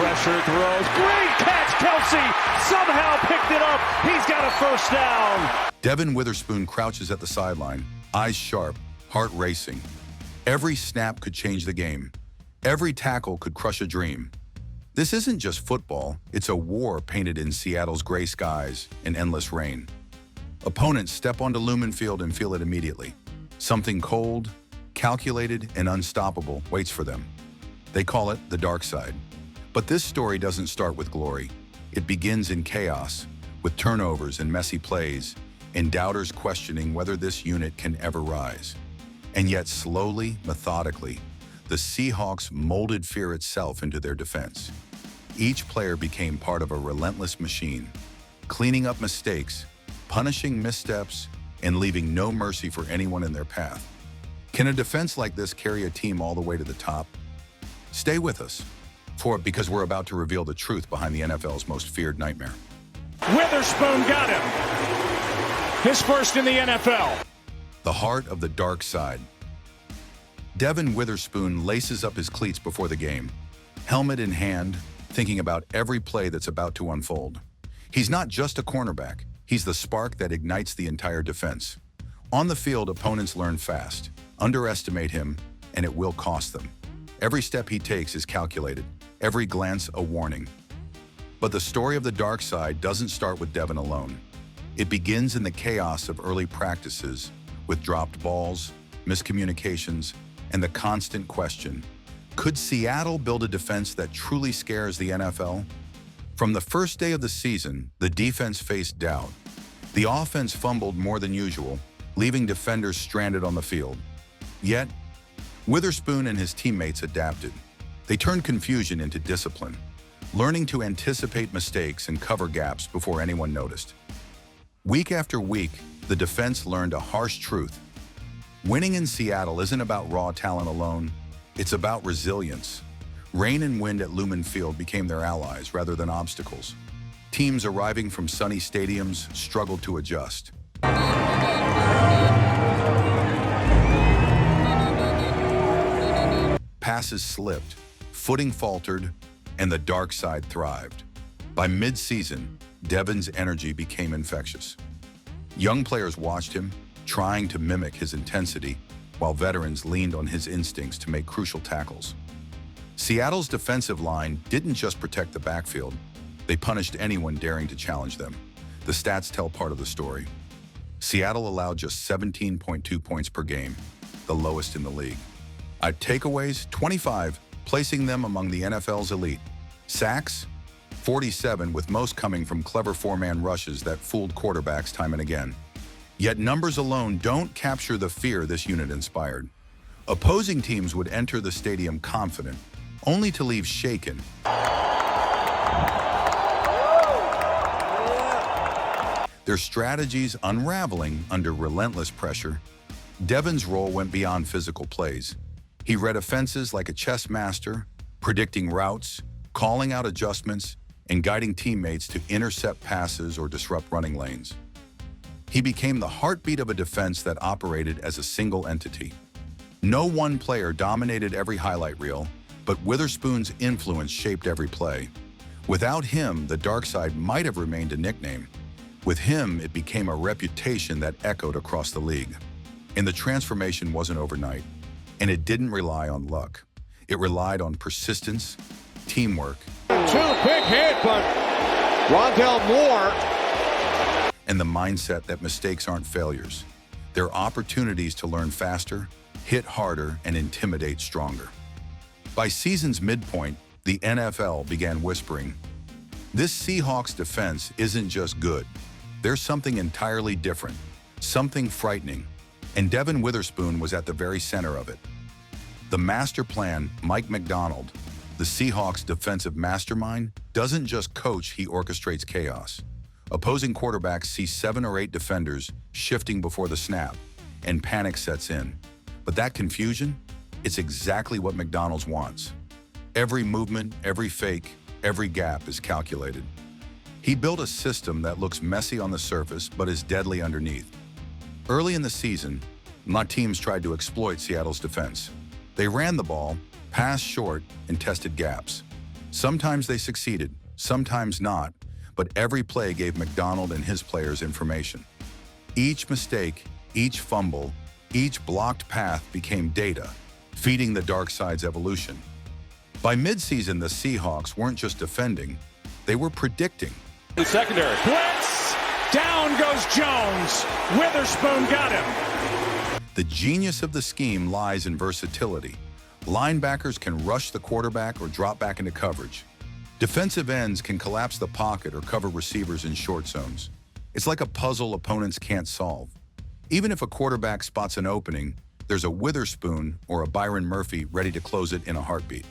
Pressure throws. Great catch, Kelsey. Somehow picked it up. He's got a first down. Devin Witherspoon crouches at the sideline, eyes sharp, heart racing. Every snap could change the game. Every tackle could crush a dream. This isn't just football, it's a war painted in Seattle's gray skies and endless rain. Opponents step onto Lumen Field and feel it immediately. Something cold, calculated, and unstoppable waits for them. They call it the dark side. But this story doesn't start with glory. It begins in chaos, with turnovers and messy plays, and doubters questioning whether this unit can ever rise. And yet slowly, methodically, the Seahawks molded fear itself into their defense. Each player became part of a relentless machine, cleaning up mistakes, punishing missteps, and leaving no mercy for anyone in their path. Can a defense like this carry a team all the way to the top? Stay with us, because we're about to reveal the truth behind the NFL's most feared nightmare. Witherspoon got him. His first in the NFL. The heart of the dark side. Devin Witherspoon laces up his cleats before the game, helmet in hand, thinking about every play that's about to unfold. He's not just a cornerback, he's the spark that ignites the entire defense. On the field, opponents learn fast, underestimate him, and it will cost them. Every step he takes is calculated, every glance a warning. But the story of the dark side doesn't start with Devin alone. It begins in the chaos of early practices, with dropped balls, miscommunications, and the constant question, could Seattle build a defense that truly scares the NFL? From the first day of the season, the defense faced doubt. The offense fumbled more than usual, leaving defenders stranded on the field. Yet, Witherspoon and his teammates adapted. They turned confusion into discipline, learning to anticipate mistakes and cover gaps before anyone noticed. Week after week, the defense learned a harsh truth. Winning in Seattle isn't about raw talent alone, it's about resilience. Rain and wind at Lumen Field became their allies rather than obstacles. Teams arriving from sunny stadiums struggled to adjust. Passes slipped, footing faltered, and the dark side thrived. By mid-season, Devin's energy became infectious. Young players watched him, trying to mimic his intensity, while veterans leaned on his instincts to make crucial tackles. Seattle's defensive line didn't just protect the backfield, they punished anyone daring to challenge them. The stats tell part of the story. Seattle allowed just 17.2 points per game, the lowest in the league. At takeaways, 25, placing them among the NFL's elite. Sacks, 47, with most coming from clever four-man rushes that fooled quarterbacks time and again. Yet numbers alone don't capture the fear this unit inspired. Opposing teams would enter the stadium confident, only to leave shaken. Their strategies unraveling under relentless pressure. Devin's role went beyond physical plays. He read offenses like a chess master, predicting routes, calling out adjustments, and guiding teammates to intercept passes or disrupt running lanes. He became the heartbeat of a defense that operated as a single entity. No one player dominated every highlight reel, but Witherspoon's influence shaped every play. Without him, the dark side might have remained a nickname. With him, it became a reputation that echoed across the league. And the transformation wasn't overnight, and it didn't rely on luck. It relied on persistence, teamwork, Two big hit, but Rondell Moore. And the mindset that mistakes aren't failures. They're opportunities to learn faster, hit harder, and intimidate stronger. By season's midpoint, the NFL began whispering, this Seahawks defense isn't just good. There's something entirely different, something frightening, and Devin Witherspoon was at the very center of it. The master plan, Mike Macdonald, the Seahawks defensive mastermind, doesn't just coach, he orchestrates chaos. Opposing quarterbacks see 7 or 8 defenders shifting before the snap, and panic sets in. But that confusion, it's exactly what Macdonald's wants. Every movement, every fake, every gap is calculated. He built a system that looks messy on the surface but is deadly underneath. Early in the season, teams tried to exploit Seattle's defense. They ran the ball, passed short, and tested gaps. Sometimes they succeeded, sometimes not, but every play gave McDonald and his players information. Each mistake, each fumble, each blocked path became data, feeding the dark side's evolution. By midseason, the Seahawks weren't just defending, they were predicting. The secondary. Blitz! Down goes Jones. Witherspoon got him. The genius of the scheme lies in versatility. Linebackers can rush the quarterback or drop back into coverage. Defensive ends can collapse the pocket or cover receivers in short zones. It's like a puzzle opponents can't solve. Even if a quarterback spots an opening, there's a Witherspoon or a Byron Murphy ready to close it in a heartbeat.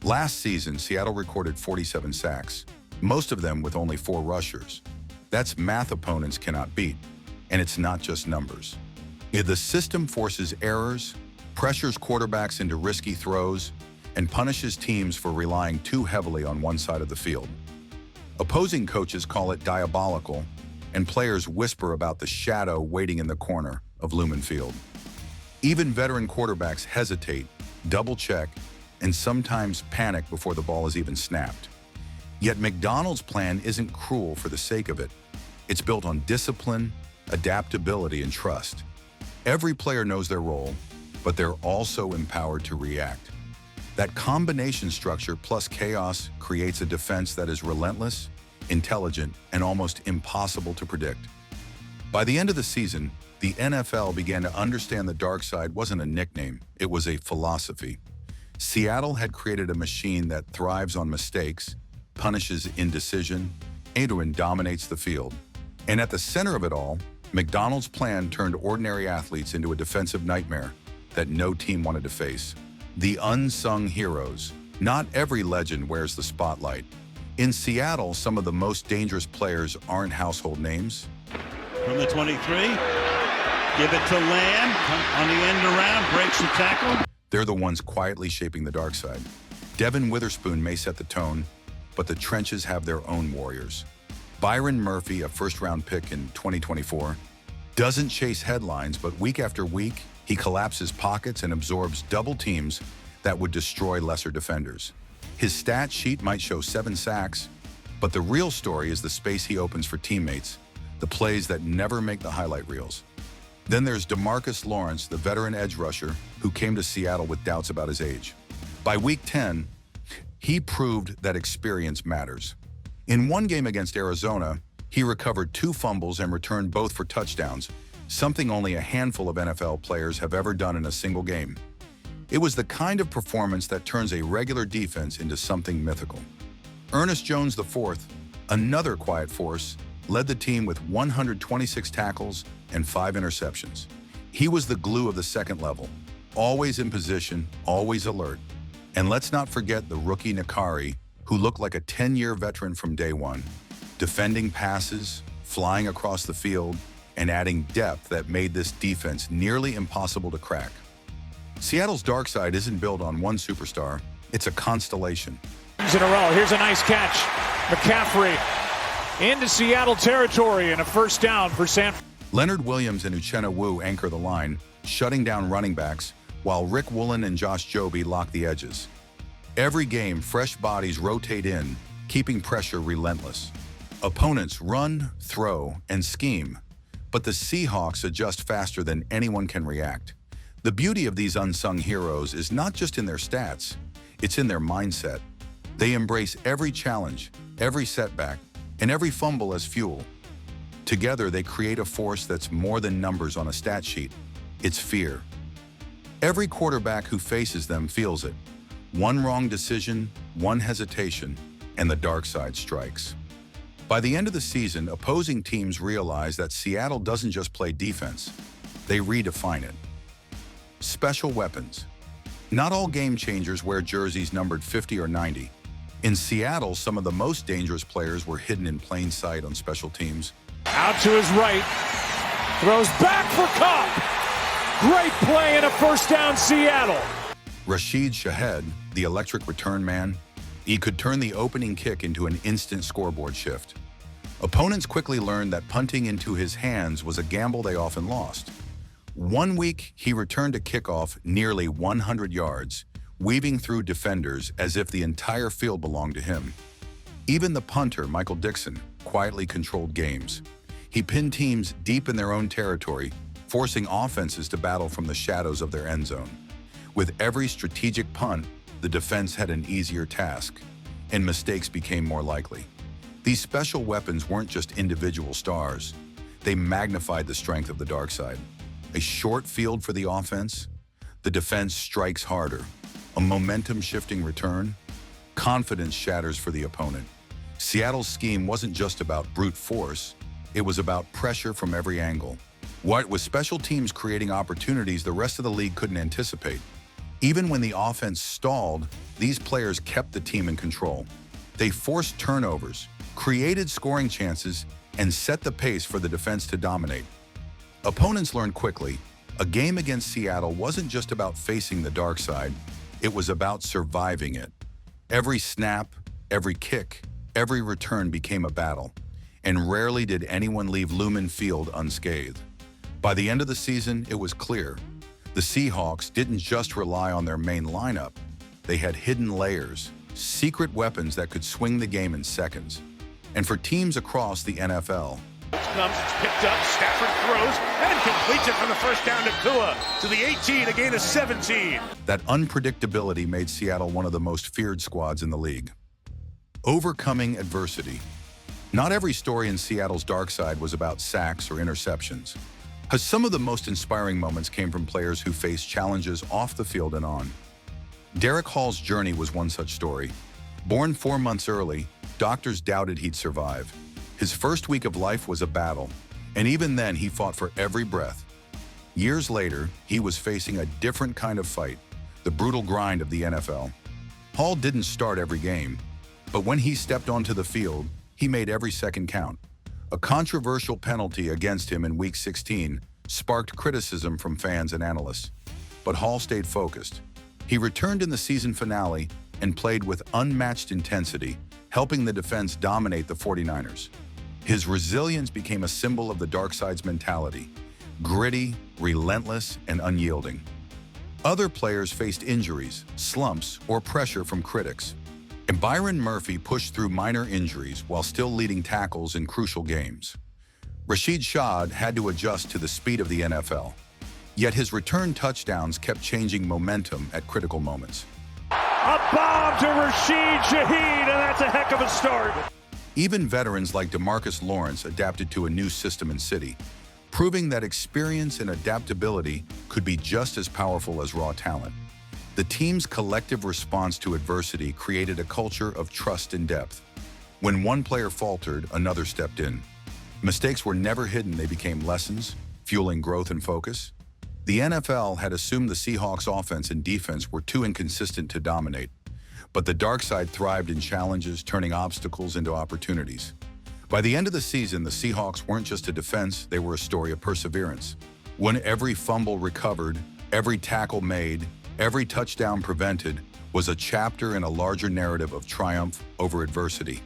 Last season, Seattle recorded 47 sacks, most of them with only 4 rushers. That's math opponents cannot beat, and it's not just numbers. If the system forces errors, pressures quarterbacks into risky throws, and punishes teams for relying too heavily on one side of the field. Opposing coaches call it diabolical, and players whisper about the shadow waiting in the corner of Lumen Field. Even veteran quarterbacks hesitate, double-check, and sometimes panic before the ball is even snapped. Yet McDonald's plan isn't cruel for the sake of it. It's built on discipline, adaptability, and trust. Every player knows their role, but they're also empowered to react. That combination structure plus chaos creates a defense that is relentless, intelligent, and almost impossible to predict. By the end of the season, the NFL began to understand the dark side wasn't a nickname, it was a philosophy. Seattle had created a machine that thrives on mistakes, punishes indecision, and dominates the field. And at the center of it all, McDonald's plan turned ordinary athletes into a defensive nightmare that no team wanted to face. The unsung heroes. Not every legend wears the spotlight. In Seattle, some of the most dangerous players aren't household names. From the 23, give it to Lamb, on the end around, breaks the tackle. They're the ones quietly shaping the dark side. Devin Witherspoon may set the tone, but the trenches have their own warriors. Byron Murphy, a first-round pick in 2024, doesn't chase headlines, but week after week, he collapses pockets and absorbs double teams that would destroy lesser defenders. His stat sheet might show 7 sacks, but the real story is the space he opens for teammates, the plays that never make the highlight reels. Then there's DeMarcus Lawrence, the veteran edge rusher, who came to Seattle with doubts about his age. By week 10, he proved that experience matters. In one game against Arizona, he recovered 2 fumbles and returned both for touchdowns, something only a handful of NFL players have ever done in a single game. It was the kind of performance that turns a regular defense into something mythical. Ernest Jones IV, another quiet force, led the team with 126 tackles and 5 interceptions. He was the glue of the second level, always in position, always alert. And let's not forget the rookie Nakari, who looked like a 10-year veteran from day one, defending passes, flying across the field, and adding depth that made this defense nearly impossible to crack. Seattle's dark side isn't built on one superstar, it's a constellation. In a row. Here's a nice catch. McCaffrey into Seattle territory and a first down for San Francisco. Leonard Williams and Uchenna Wu anchor the line, shutting down running backs, while Rick Woolen and Josh Joby lock the edges. Every game, fresh bodies rotate in, keeping pressure relentless. Opponents run, throw, and scheme, but the Seahawks adjust faster than anyone can react. The beauty of these unsung heroes is not just in their stats, it's in their mindset. They embrace every challenge, every setback, and every fumble as fuel. Together, they create a force that's more than numbers on a stat sheet. It's fear. Every quarterback who faces them feels it. One wrong decision, one hesitation, and the dark side strikes. By the end of the season, opposing teams realize that Seattle doesn't just play defense, they redefine it. Special weapons. Not all game changers wear jerseys numbered 50 or 90. In Seattle, some of the most dangerous players were hidden in plain sight on special teams. Out to his right. Throws back for Cobb. Great play and a first down, Seattle. Rashid Shahed, the electric return man, he could turn the opening kick into an instant scoreboard shift. Opponents quickly learned that punting into his hands was a gamble they often lost. One week, he returned a kickoff nearly 100 yards, weaving through defenders as if the entire field belonged to him. Even the punter, Michael Dixon, quietly controlled games. He pinned teams deep in their own territory, forcing offenses to battle from the shadows of their end zone. With every strategic punt, the defense had an easier task, and mistakes became more likely. These special weapons weren't just individual stars. They magnified the strength of the dark side. A short field for the offense, the defense strikes harder. A momentum-shifting return, confidence shatters for the opponent. Seattle's scheme wasn't just about brute force, it was about pressure from every angle. With special teams creating opportunities the rest of the league couldn't anticipate. Even when the offense stalled, these players kept the team in control. They forced turnovers, created scoring chances, and set the pace for the defense to dominate. Opponents learned quickly, a game against Seattle wasn't just about facing the dark side, it was about surviving it. Every snap, every kick, every return became a battle, and rarely did anyone leave Lumen Field unscathed. By the end of the season, it was clear. The Seahawks didn't just rely on their main lineup. They had hidden layers, secret weapons that could swing the game in seconds. And for teams across the NFL, It's picked up, Stafford throws, and completes it from the first down to Kua to the 18, a gain of 17. that unpredictability made Seattle one of the most feared squads in the league. Overcoming adversity. Not every story in Seattle's dark side was about sacks or interceptions. Some of the most inspiring moments came from players who faced challenges off the field and on. Derek Hall's journey was one such story. Born 4 months early, doctors doubted he'd survive. His first week of life was a battle, and even then he fought for every breath. Years later, he was facing a different kind of fight, the brutal grind of the NFL. Hall didn't start every game, but when he stepped onto the field, he made every second count. A controversial penalty against him in Week 16 sparked criticism from fans and analysts, but Hall stayed focused. He returned in the season finale and played with unmatched intensity, helping the defense dominate the 49ers. His resilience became a symbol of the dark side's mentality, gritty, relentless, and unyielding. Other players faced injuries, slumps, or pressure from critics. And Byron Murphy pushed through minor injuries while still leading tackles in crucial games. Rashid Shaheed had to adjust to the speed of the NFL. Yet his return touchdowns kept changing momentum at critical moments. A bomb to Rashid Shaheed, and that's a heck of a start. Even veterans like DeMarcus Lawrence adapted to a new system and city, proving that experience and adaptability could be just as powerful as raw talent. The team's collective response to adversity created a culture of trust and depth. When one player faltered, another stepped in. Mistakes were never hidden, they became lessons, fueling growth and focus. The NFL had assumed the Seahawks' offense and defense were too inconsistent to dominate, but the dark side thrived in challenges, turning obstacles into opportunities. By the end of the season, the Seahawks weren't just a defense, they were a story of perseverance. When every fumble recovered, every tackle made, every touchdown prevented was a chapter in a larger narrative of triumph over adversity.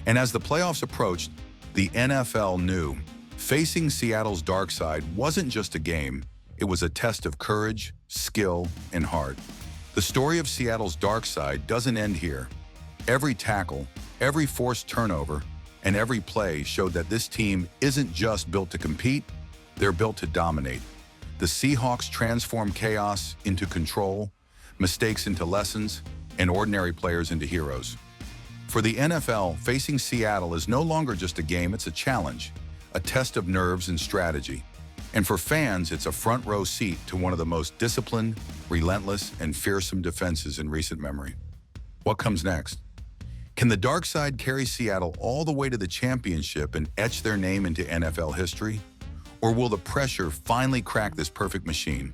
And as the playoffs approached, the NFL knew facing Seattle's dark side wasn't just a game, it was a test of courage, skill, and heart. The story of Seattle's dark side doesn't end here. Every tackle, every forced turnover, and every play showed that this team isn't just built to compete, they're built to dominate. The Seahawks transformed chaos into control, mistakes into lessons, and ordinary players into heroes. For the NFL, facing Seattle is no longer just a game, it's a challenge, a test of nerves and strategy. And for fans, it's a front row seat to one of the most disciplined, relentless, and fearsome defenses in recent memory. What comes next? Can the dark side carry Seattle all the way to the championship and etch their name into NFL history? Or will the pressure finally crack this perfect machine?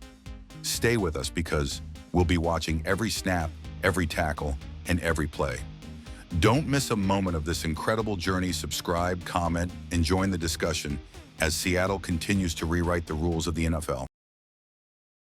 Stay with us because we'll be watching every snap, every tackle, and every play. Don't miss a moment of this incredible journey. Subscribe, comment, and join the discussion as Seattle continues to rewrite the rules of the NFL.